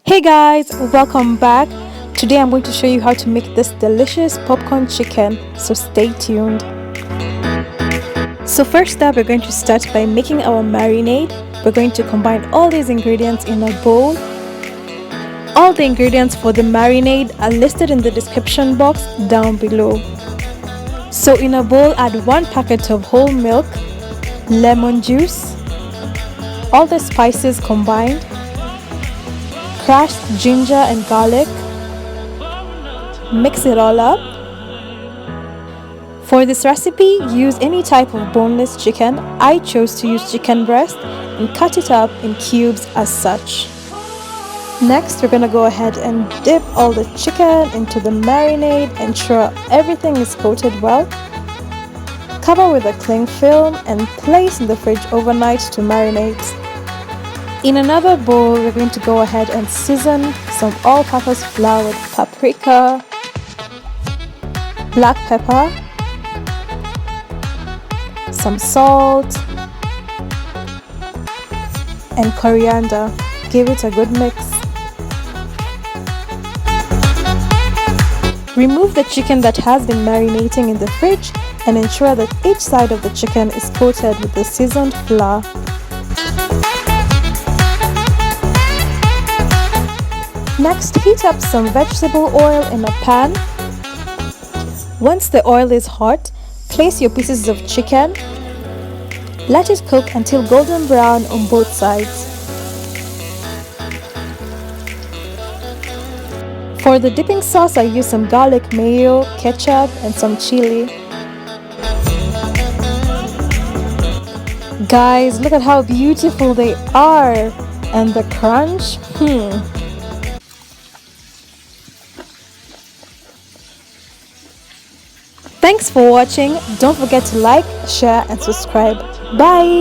Hey guys, welcome back. Today I'm going to show you how to make this delicious popcorn chicken, so stay tuned. So first up, we're going to start by making our marinade. We're going to combine all these ingredients in a bowl. All the ingredients for the marinade are listed in the description box down below. So in a bowl, add 1 packet of whole milk, lemon juice, all the spices combined, crushed ginger and garlic. Mix it all up. For this recipe, use any type of boneless chicken. I chose to use chicken breast and cut it up in cubes as such. Next, we're going to go ahead and dip all the chicken into the marinade. Ensure everything is coated well. Cover with a cling film and place in the fridge overnight to marinate. In another bowl, we're going to go ahead and season some all-purpose flour with paprika, black pepper, some salt, and coriander. Give it a good mix. Remove the chicken that has been marinating in the fridge and ensure that each side of the chicken is coated with the seasoned flour. Next, heat up some vegetable oil in a pan. Once the oil is hot, place your pieces of chicken. Let it cook until golden brown on both sides. For the dipping sauce, I use some garlic mayo, ketchup, and some chilli. Guys, look at how beautiful they are! And the crunch? Thanks for watching. Don't forget to like, share, and subscribe. Bye!